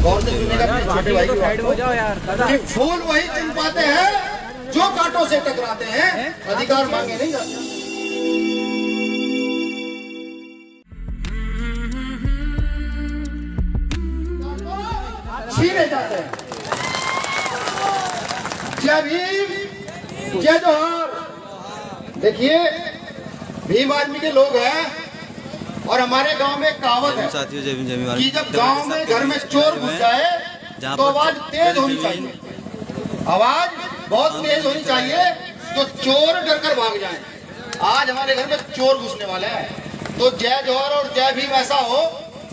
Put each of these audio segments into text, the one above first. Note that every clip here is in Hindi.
गौर से सुनेगा अपने छोटे भाई कि फूल वही चुन पाते हैं जो कांटों से टकराते हैं, अधिकार मांगे नहीं जाते। छीने जाते हैं। जय भीम, जय जोहार। देखिए भीम आर्मी के लोग हैं और हमारे गांव में कहावत है कि जब गांव में घर में चोर घुस जाए तो आवाज तेज होनी चाहिए, आवाज बहुत तेज होनी चाहिए तो चोर डर कर भाग जाए। आज हमारे घर में चोर घुसने वाले हैं, तो जय जोहार और जय भीम ऐसा हो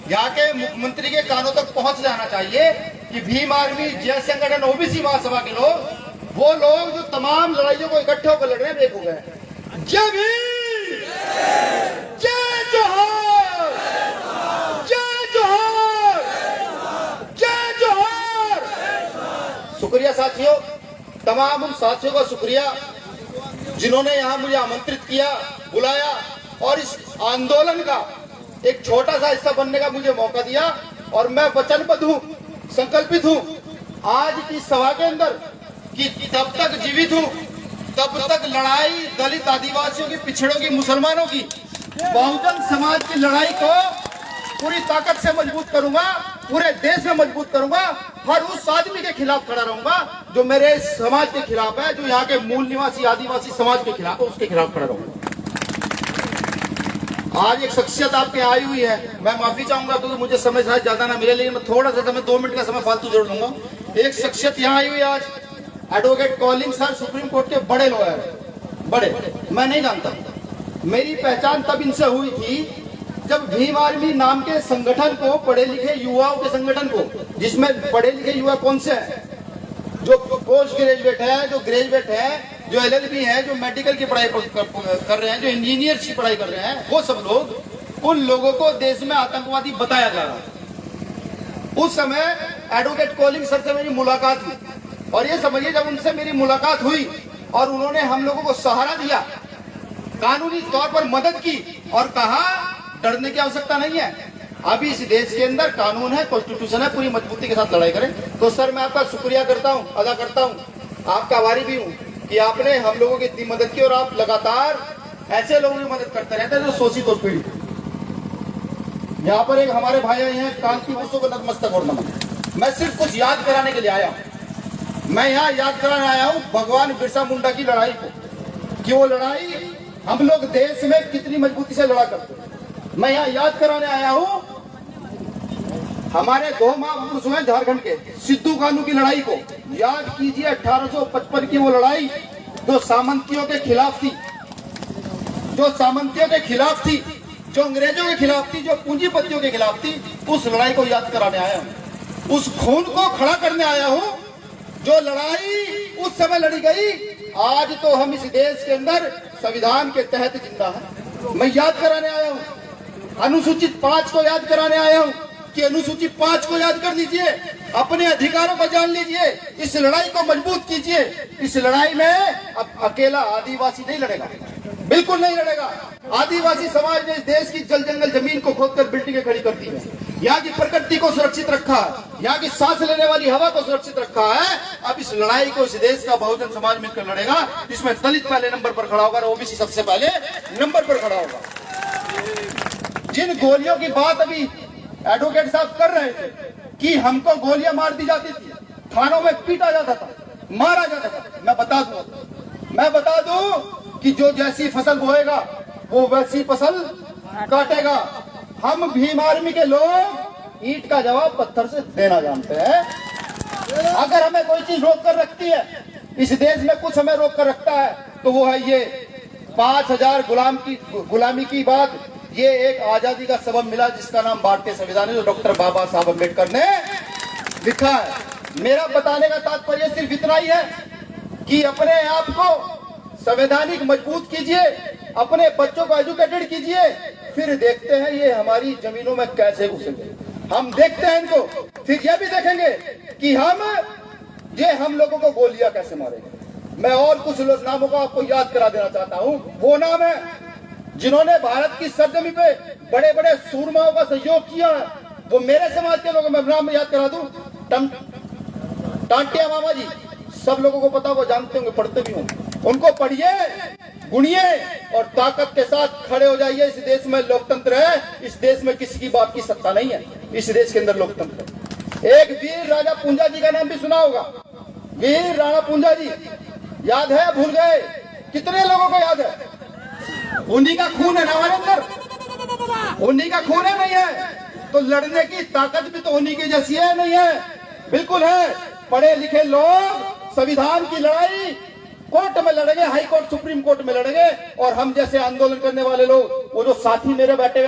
यहाँ के मुख्यमंत्री के कानों तक पहुंच जाना चाहिए कि भीम आर्मी, जय संगठन, ओबीसी महासभा के लोग, वो लोग जो तमाम लड़ाइयों को इकट्ठे होकर लड़ रहे हैं, एक हो गए। जय भीम, जय जोहार, जय जोहार, जय जोहार। शुक्रिया साथियों, तमाम उन साथियों का शुक्रिया जिन्होंने यहाँ मुझे आमंत्रित किया, बुलाया और इस आंदोलन का एक छोटा सा हिस्सा बनने का मुझे मौका दिया। और मैं वचनबद्ध हूँ, संकल्पित हूँ आज की सभा के अंदर कि तब तक जीवित हूँ तब तक लड़ाई दलित, आदिवासियों की, पिछड़ों की, मुसलमानों की, बहुजन समाज की लड़ाई को पूरी ताकत से मजबूत करूंगा, पूरे देश में मजबूत करूंगा। हर उस आदमी के खिलाफ खड़ा रहूंगा जो मेरे समाज के खिलाफ है, जो यहाँ के मूल निवासी आदिवासी समाज के खिलाफ है, उसके खिलाफ खड़ा रहूंगा। आज एक शख्सियत आपके आई हुई है, मैं माफी चाहूंगा क्योंकि मुझे समय शायद ज्यादा ना मिले, लेकिन मैं थोड़ा सा समय 2 मिनट का समय फालतू जरूर दूंगा। एक शख्सियत यहाँ आई हुई है आज, advocate calling sir, supreme court के बड़े लॉयर, बड़े, मैं नहीं जानता। मेरी पहचान तब इनसे हुई थी जब भीम आर्मी नाम के संगठन को, पढ़े लिखे युवाओं के संगठन को, जिसमें पढ़े लिखे युवा कौन से हैं, जो पोस्ट ग्रेजुएट है, जो ग्रेजुएट है, जो LLB है, जो मेडिकल की पढ़ाई कर रहे हैं, जो इंजीनियर्स की पढ़ाई कर रहे हैं, वो सब लोग, उन लोगों को देश में आतंकवादी बताया जा रहा है। उस समय एडवोकेट कॉलिंग सर से मेरी मुलाकात हुई और ये समझिए जब उनसे मेरी मुलाकात हुई और उन्होंने हम लोगों को सहारा दिया, कानूनी तौर पर मदद की और कहा डरने की आवश्यकता नहीं है, अभी इस देश के अंदर कानून है, कॉन्स्टिट्यूशन है, पूरी मजबूती के साथ लड़ाई करें। तो सर मैं आपका शुक्रिया करता हूँ, अदा करता हूँ, आपका आभारी भी हूँ कि आपने हम लोगों की इतनी मदद की और आप लगातार ऐसे लोगों की मदद करते रहते हैं जो शोषित और पीड़ित। यहाँ पर एक हमारे भाई आए हैं, कांति बसों को नतमस्तक और नमन। मैं सिर्फ कुछ याद कराने के लिए आया, मैं यहाँ याद कराने आया हूँ भगवान बिरसा मुंडा की लड़ाई को, कि वो लड़ाई हम लोग देश में कितनी मजबूती से लड़ा करते हैं। मैं यहाँ याद कराने आया हूँ हमारे 2 महापुरुष हुए झारखंड के, सिद्धू कानू की लड़ाई को याद कीजिए। 1855 की वो लड़ाई जो सामंतियों के खिलाफ थी, जो सामंतियों के खिलाफ थी, जो अंग्रेजों के खिलाफ थी, जो पूंजीपतियों के खिलाफ थी, उस लड़ाई को याद कराने आया हूँ। उस खून को खड़ा करने आया हूँ जो लड़ाई उस समय लड़ी गई। आज तो हम इस देश के अंदर संविधान के तहत जिंदा है। मैं याद कराने आया हूँ, अनुसूचित 5 को याद कराने आया हूँ कि अनुसूचित 5 को याद कर लीजिए, अपने अधिकारों को जान लीजिए, इस लड़ाई को मजबूत कीजिए। इस लड़ाई में अब अकेला आदिवासी नहीं लड़ेगा, बिल्कुल नहीं लड़ेगा। आदिवासी समाज ने इस देश की जल जंगल जमीन को खोदकर बिल्डिंगें खड़ी कर दी है, यहाँ की प्रकृति को सुरक्षित रखा है, यहाँ की सांस लेने वाली हवा को सुरक्षित रखा है। अब इस लड़ाई को इस देश का बहुजन समाज मिलकर लड़ेगा, इसमें दलित पहले नंबर पर खड़ा होगा, ओबीसी सबसे पहले नंबर पर खड़ा होगा। जिन गोलियों की बात अभी एडवोकेट साहब कर रहे थे कि हमको गोलियां मार दी जाती थी, थानों में पीटा जाता था, मारा जाता था, मैं बता दूं कि जो जैसी फसल बोएगा वो वैसी फसल काटेगा। हम भीम आर्मी के लोग ईंट का जवाब पत्थर से देना जानते हैं। अगर हमें कोई चीज रोक कर रखती है, इस देश में कुछ हमें रोक कर रखता है, तो वो है ये 5000 गुलामी की बात। ये एक आजादी का सबब मिला जिसका नाम भारतीय संविधान है, जो डॉक्टर बाबा साहब अम्बेडकर ने लिखा है। मेरा बताने का तात्पर्य सिर्फ इतना ही है कि अपने आप को संवैधानिक मजबूत कीजिए, अपने बच्चों को एजुकेटेड कीजिए, फिर देखते हैं ये हमारी जमीनों में कैसे घुसेंगे। हम देखते हैं इनको, फिर यह भी देखेंगे कि हम लोगों को गोलियां कैसे मारेंगे। मैं और कुछ नामों को आपको याद करा देना चाहता हूं। वो नाम है जिन्होंने भारत की सरजमी पे बड़े बड़े सूरमाओं का सहयोग किया है, वो मेरे समाज के लोग, मैं नाम याद करा दूं, टांटिया मामा जी, सब लोगों को पता, वो जानते होंगे, पढ़ते भी होंगे। उनको पढ़िए, गुनिए और ताकत के साथ खड़े हो जाइए। इस देश में लोकतंत्र है, इस देश में किसी की बाप की सत्ता नहीं है, इस देश के अंदर लोकतंत्र है। एक वीर राजा पूंजा जी का नाम भी सुना होगा, वीर राणा पूंजा जी, याद है? भूल गए? कितने लोगों को याद है? उन्हीं का खून है ना हमारे अंदर, उन्हीं का खून है, नहीं है? तो लड़ने की ताकत भी तो उन्हीं की जैसी है, नहीं है? बिल्कुल है। पढ़े लिखे लोग संविधान की लड़ाई कोर्ट में लड़ेंगे, हाई कोर्ट, सुप्रीम कोर्ट में लड़ेंगे, और हम जैसे आंदोलन करने वाले लोग, वो जो साथी मेरे बैठे हुए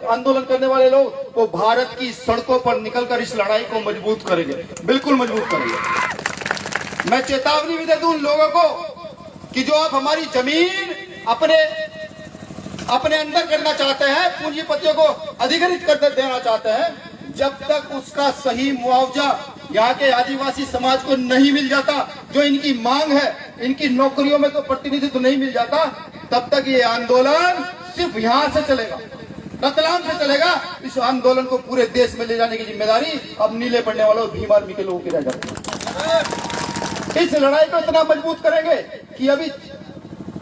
आंदोलन करने वाले लोग, वो भारत की सड़कों पर निकलकर इस लड़ाई को मजबूत करेंगे, बिल्कुल मजबूत करेंगे। मैं चेतावनी भी दे दूं उन लोगों को कि जो आप हमारी जमीन अपने अंदर करना चाहते हैं, पूंजीपतियों को अधिग्रहित कर देना चाहते हैं, जब तक उसका सही मुआवजा यहाँ के आदिवासी समाज को नहीं मिल जाता, जो इनकी मांग है, इनकी नौकरियों में तो प्रतिनिधित्व नहीं मिल जाता, तब तक ये आंदोलन सिर्फ यहाँ से चलेगा, रतलाम से चलेगा। इस आंदोलन को पूरे देश में ले जाने की जिम्मेदारी अब नीले पड़ने वालों भीम आर्मी के लोगों की रह जाती है। इस लड़ाई को इतना मजबूत करेंगे कि अभी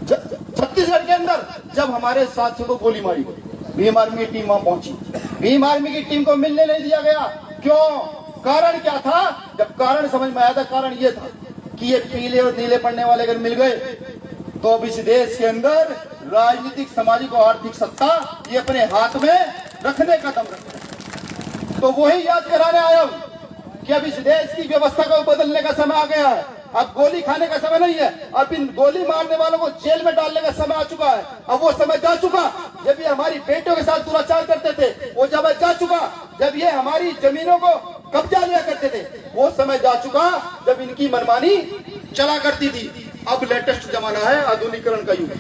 छत्तीसगढ़ के अंदर जब हमारे साथियों को गोली मारी गई, भीम आर्मी की टीम वहां पहुंची, भीम आर्मी की टीम को मिलने नहीं दिया गया। क्यों? कारण क्या था? जब कारण समझ में आया था, कारण ये था कि ये पीले और नीले पड़ने वाले अगर मिल गए तो अब इस देश के अंदर राजनीतिक, सामाजिक और आर्थिक सत्ता ये अपने हाथ में रखने का दम रखते हैं। तो वही याद कराने आया हूं कि अब इस देश की व्यवस्था को बदलने का समय आ गया है। अब गोली खाने का समय नहीं है, अब इन गोली मारने वालों को जेल में डालने का समय आ चुका है। अब वो समय जा चुका जब ये हमारी बेटियों के साथ दुराचार करते थे, वो समय जा चुका जब ये हमारी जमीनों को कब्जा लिया करते थे, वो समय जा चुका जब इनकी मनमानी चला करती थी। अब लेटेस्ट जमाना है, आधुनिकीकरण का युग।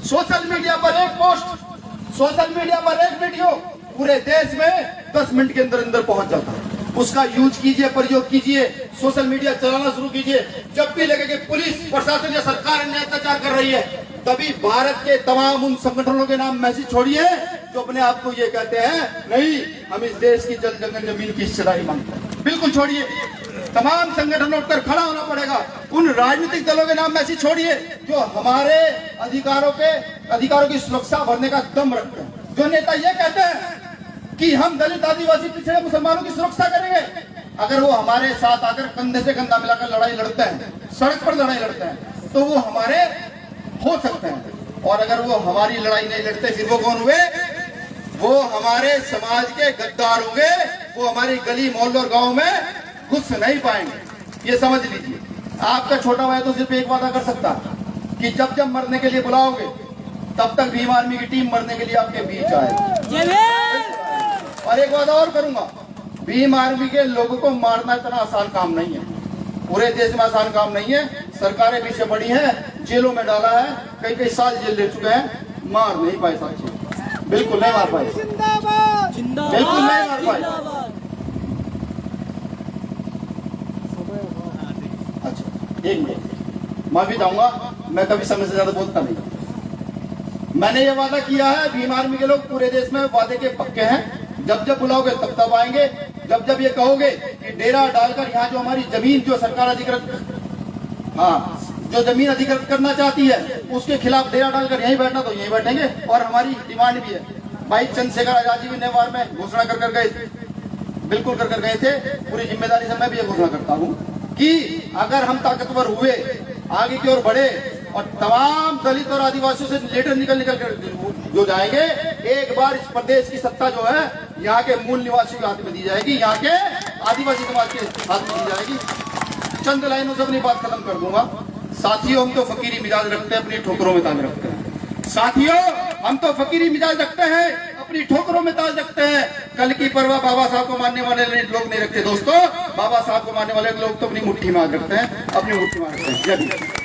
सोशल मीडिया पर एक पोस्ट, सोशल मीडिया पर एक वीडियो पूरे देश में 10 मिनट के अंदर अंदर पहुंच जाता है। उसका यूज कीजिए, प्रयोग कीजिए, सोशल मीडिया चलाना शुरू कीजिए। जब भी लगे कि पुलिस, प्रशासन या सरकार अन्याय अत्याचार कर रही है, तभी भारत के तमाम उन संगठनों के नाम मैसेज छोड़िए जो अपने आप को ये कहते हैं नहीं, हम इस देश की जल जंगल जमीन की हिस्सेदारी मांगते हैं। बिल्कुल छोड़िए, तमाम संगठनों पर खड़ा होना पड़ेगा। उन राजनीतिक दलों के नाम मैसेज छोड़िए जो हमारे अधिकारों की सुरक्षा भरने का दम रखते हैं। जो नेता ये कहते हैं कि हम दलित, आदिवासी, पिछड़े मुसलमानों की सुरक्षा करेंगे, अगर वो हमारे साथ आकर कंधे से कंधा मिलाकर लड़ाई लड़ते हैं, सड़क पर लड़ाई लड़ते हैं, तो वो हमारे हो सकते हैं। और अगर वो हमारी लड़ाई नहीं लड़ते, फिर वो कौन हुए? वो हमारे समाज के गद्दार होंगे। वो हमारी गली, मोहल्ले और गांव में घुस नहीं पाएंगे। ये समझ लीजिए। आपका छोटा भाई तो सिर्फ एक वादा कर सकता कि जब जब मरने के लिए बुलाओगे, तब तक भीम आर्मी की टीम मरने के लिए आपके बीच आए। और एक वादा और करूंगा, भीम आर्मी के लोगों को मारना इतना आसान काम नहीं है, पूरे देश में आसान काम नहीं है। सरकारें पीछे पड़ी हैं, जेलों में डाला है, कई कई साल जेल ले चुके हैं, मार नहीं पाए साथी, बिल्कुल नहीं मार पाए, बिल्कुल नहीं मार पाए। अच्छा, एक मिनट, माफी चाहूंगा, मैं कभी समय से ज्यादा बोलता नहीं। मैंने ये वादा किया है, भीम आर्मी के लोग पूरे देश में वादे के पक्के हैं। जब जब बुलाओगे तब तब आएंगे। जब जब ये कहोगे कि डेरा डालकर यहाँ जो हमारी जमीन, जो सरकार अधिकृत, जो जमीन अधिकृत करना चाहती है, उसके खिलाफ डेरा डालकर यहीं बैठना, तो यहीं बैठेंगे। और हमारी डिमांड भी है, भाई चंद्रशेखर आजाद जी भी नेवार में घोषणा कर गए थे, बिल्कुल कर गए थे। पूरी जिम्मेदारी से मैं भी ये घोषणा करता हूँ कि अगर हम ताकतवर हुए, आगे की ओर बढ़े और तमाम दलित और आदिवासियों से लीडर निकल कर जो जाएंगे, एक बार इस प्रदेश की सत्ता जो है यहाँ के मूल निवासियों के हाथ में दी जाएगी, यहाँ के आदिवासी समाज के हाथ में दी जाएगी। चंद लाइनों से अपनी बात खत्म कर दूंगा। साथियों, हम तो फकीरी मिजाज रखते हैं, अपनी ठोकरों में ताज रखते हैं। साथियों, हम तो फकीरी मिजाज रखते हैं, अपनी ठोकरों में ताज रखते हैं। कल की परवाह बाबा साहब को मानने वाले लोग नहीं रखते दोस्तों। बाबा साहब को मानने वाले लोग तो अपनी मुट्ठी में आज रखते हैं, अपनी मुट्ठी में रखते हैं।